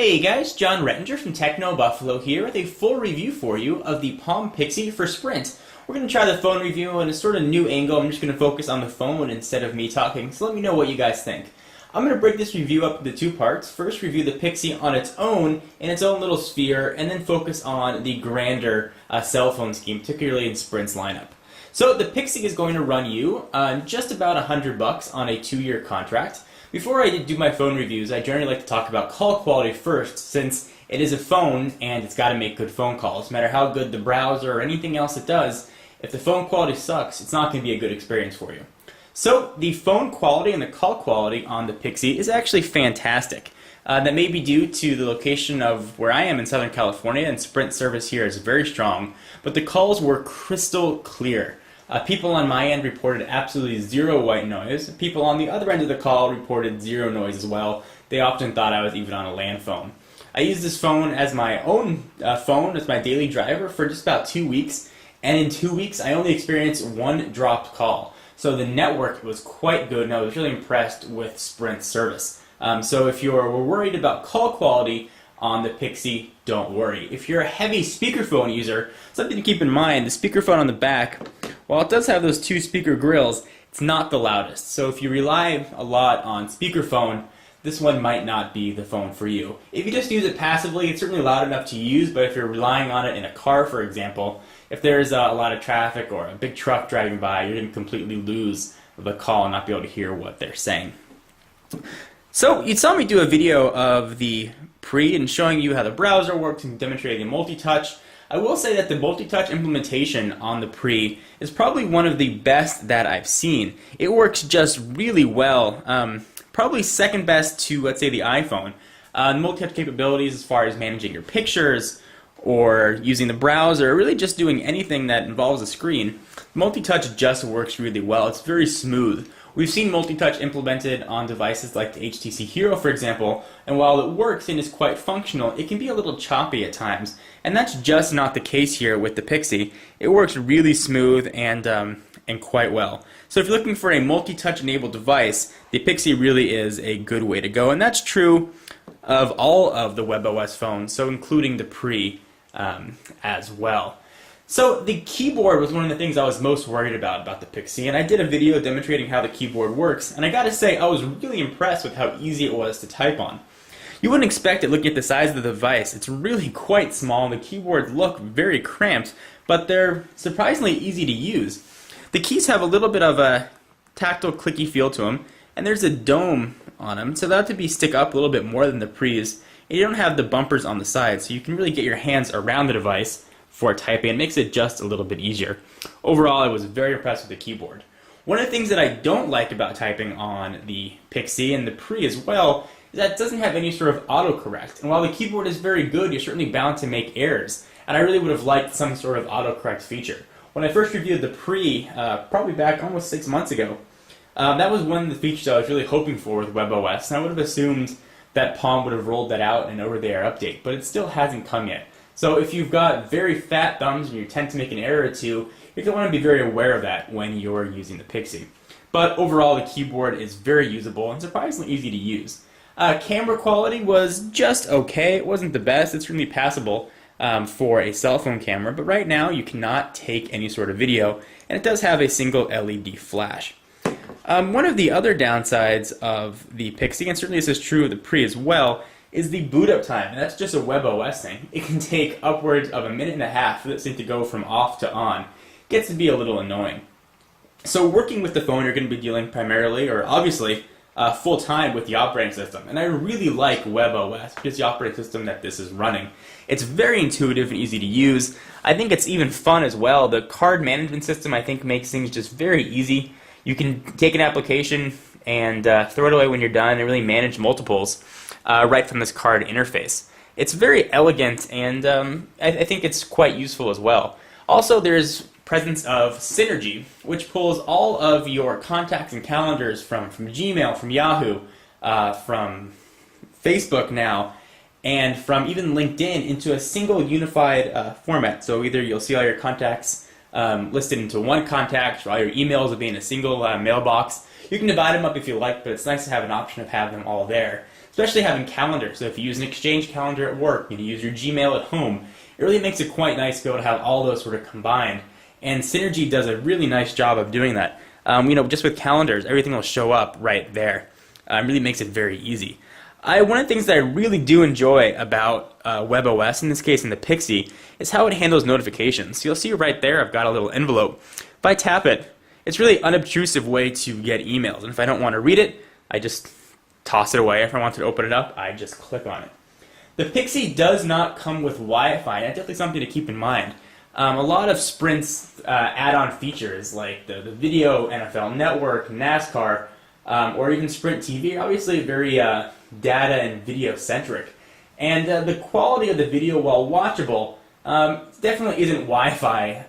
Hey guys, John Rettinger from Techno Buffalo here with a full review for you of the Palm Pixi for Sprint. We're going to try the phone review in a sort of new angle. I'm just going to focus on the phone instead of me talking, so let me know what you guys think. I'm going to break this review up into two parts. First, review the Pixi on its own, in its own little sphere, and then focus on the grander cell phone scheme, particularly in Sprint's lineup. So the Pixi is going to run you just about $100 on a 2-year contract. Before I do my phone reviews, I generally like to talk about call quality first, since it is a phone and it's got to make good phone calls. No matter how good the browser or anything else it does, if the phone quality sucks, it's not going to be a good experience for you. So the phone quality and the call quality on the Pixi is actually fantastic. That may be due to the location of where I am in Southern California, and Sprint service here is very strong, but the calls were crystal clear. People on my end reported absolutely zero white noise. People on the other end of the call reported zero noise as well. They often thought I was even on a land phone. I used this phone as my own phone, as my daily driver, for just about 2 weeks, and in 2 weeks I only experienced one dropped call. So the network was quite good, and I was really impressed with Sprint's service. So if you were worried about call quality on the Pixi, don't worry. If you're a heavy speakerphone user, something to keep in mind, the speakerphone on the back, while it does have those two speaker grills, it's not the loudest. So if you rely a lot on speakerphone, this one might not be the phone for you. If you just use it passively, it's certainly loud enough to use, but if you're relying on it in a car, for example, if there's a lot of traffic or a big truck driving by, you're going to completely lose the call and not be able to hear what they're saying. So you saw me do a video of the Pre and showing you how the browser works and demonstrating the multi-touch. I will say that the multi-touch implementation on the Pre is probably one of the best that I've seen. It works just really well, probably second best to, let's say, the iPhone. Multi-touch capabilities as far as managing your pictures or using the browser, or really just doing anything that involves a screen. Multi-touch just works really well. It's very smooth. We've seen multi-touch implemented on devices like the HTC Hero, for example, and while it works and is quite functional, it can be a little choppy at times. And that's just not the case here with the Pixi. It works really smooth and quite well. So if you're looking for a multi-touch enabled device, the Pixi really is a good way to go, and that's true of all of the WebOS phones, so including the Pre as well. So the keyboard was one of the things I was most worried about the Pixi, and I did a video demonstrating how the keyboard works, and I gotta say I was really impressed with how easy it was to type on. You wouldn't expect it looking at the size of the device. It's really quite small, and the keyboards look very cramped, but they're surprisingly easy to use. The keys have a little bit of a tactile clicky feel to them, and there's a dome on them, so that to be stick up a little bit more than the Pre's. And you don't have the bumpers on the side, so you can really get your hands around the device for typing. It makes it just a little bit easier. Overall, I was very impressed with the keyboard. One of the things that I don't like about typing on the Pixi and the Pre as well is that it doesn't have any sort of autocorrect. And while the keyboard is very good, you're certainly bound to make errors. And I really would have liked some sort of autocorrect feature. When I first reviewed the Pre, probably back almost 6 months ago, that was one of the features I was really hoping for with WebOS. And I would have assumed that Palm would have rolled that out in an over-the-air update, but it still hasn't come yet. So if you've got very fat thumbs and you tend to make an error or two, you're going to want to be very aware of that when you're using the Pixi. But overall, the keyboard is very usable and surprisingly easy to use. Camera quality was just okay. It wasn't the best. It's really passable for a cell phone camera, but right now you cannot take any sort of video, and it does have a single LED flash. One of the other downsides of the Pixi, and certainly this is true of the Pre as well, is the boot up time. And that's just a WebOS thing. It can take upwards of 1.5 minutes for this thing to go from off to on. It gets to be a little annoying. So working with the phone, you're going to be dealing primarily, or obviously, full time with the operating system. And I really like WebOS, which is the operating system that this is running. It's very intuitive and easy to use. I think it's even fun as well. The card management system, I think, makes things just very easy. You can take an application and throw it away when you're done and really manage multiples right from this card interface. It's very elegant, and I think it's quite useful as well. Also, there's presence of Synergy, which pulls all of your contacts and calendars from Gmail, from Yahoo, from Facebook now, and from even LinkedIn into a single unified format. So either you'll see all your contacts listed into one contact, or all your emails will be in a single mailbox. You can divide them up if you like, but it's nice to have an option of having them all there. especially having calendars. So if you use an Exchange calendar at work, you use your Gmail at home, it really makes it quite nice to be able to have all those sort of combined. And Synergy does a really nice job of doing that. Just with calendars, everything will show up right there. Really makes it very easy. One of the things that I really do enjoy about WebOS, in this case in the Pixi, is how it handles notifications. So you'll see right there I've got a little envelope. If I tap it, it's really an unobtrusive way to get emails. And if I don't want to read it, I just toss it away. If I want to open it up, I just click on it. The Pixi does not come with Wi-Fi. That's definitely something to keep in mind. A lot of Sprint's add-on features, like the video, NFL Network, NASCAR, or even Sprint TV, are obviously very data and video centric. And the quality of the video, while watchable, definitely isn't Wi-Fi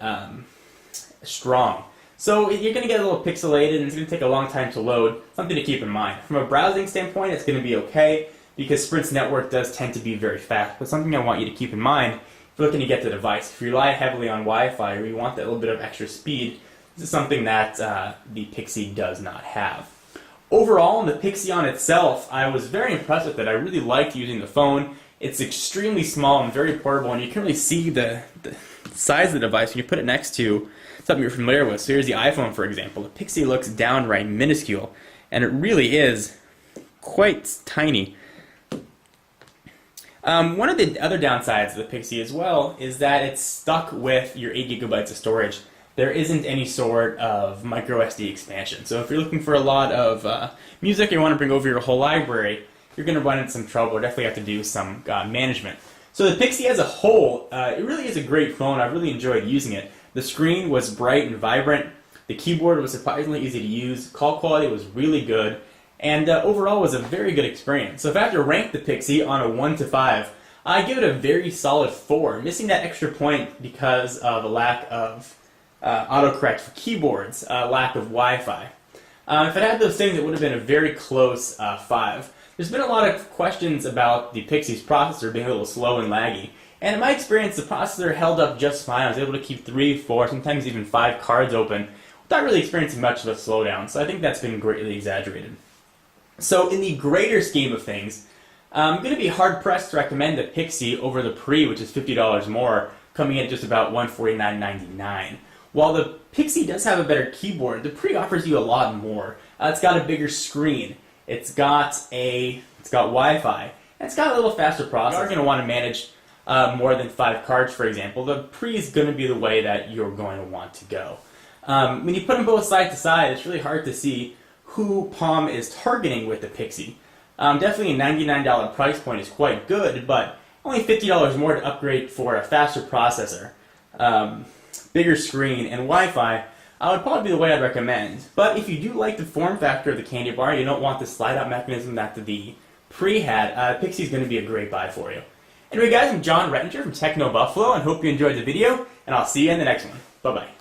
strong. So you're going to get a little pixelated and it's going to take a long time to load. Something to keep in mind. From a browsing standpoint, it's going to be okay because Sprint's network does tend to be very fast. But something I want you to keep in mind if you're looking to get the device, if you rely heavily on Wi-Fi or you want that little bit of extra speed, this is something that the Pixi does not have. Overall, in the Pixi on itself, I was very impressed with it. I really liked using the phone. It's extremely small and very portable, and you can really see the size of the device when you put it next to something you're familiar with. So here's the iPhone, for example. The Pixi looks downright minuscule, and it really is quite tiny. One of the other downsides of the Pixi as well is that it's stuck with your 8 gigabytes of storage. There isn't any sort of micro SD expansion. So if you're looking for a lot of music and you want to bring over your whole library, you're going to run into some trouble or definitely have to do some management. So the Pixi as a whole, it really is a great phone. I really enjoyed using it. The screen was bright and vibrant. The keyboard was surprisingly easy to use. Call quality was really good. And overall was a very good experience. So if I have to rank the Pixi on a 1 to 5, I give it a very solid 4, missing that extra point because of a lack of autocorrect for keyboards, lack of Wi-Fi. If it had those things, it would have been a very close 5. There's been a lot of questions about the Pixi's processor being a little slow and laggy. And in my experience, the processor held up just fine. I was able to keep 3, 4, sometimes even 5 cards open without really experiencing much of a slowdown. So I think that's been greatly exaggerated. So in the greater scheme of things, I'm going to be hard-pressed to recommend the Pixi over the Pre, which is $50 more, coming in at just about $149.99. While the Pixi does have a better keyboard, the Pre offers you a lot more. It's got a bigger screen. It's got Wi-Fi. And it's got a little faster processor. You're going to want to manage more than 5 cards, for example. The Pre is going to be the way that you're going to want to go. When you put them both side to side, it's really hard to see who Palm is targeting with the Pixi. Definitely a $99 price point is quite good, but only $50 more to upgrade for a faster processor, bigger screen, and Wi-Fi would probably be the way I'd recommend. But if you do like the form factor of the candy bar, you don't want the slide-out mechanism that the Pre had, Pixi is going to be a great buy for you. Anyway guys, I'm John Rettinger from Techno Buffalo, and hope you enjoyed the video, and I'll see you in the next one. Bye-bye.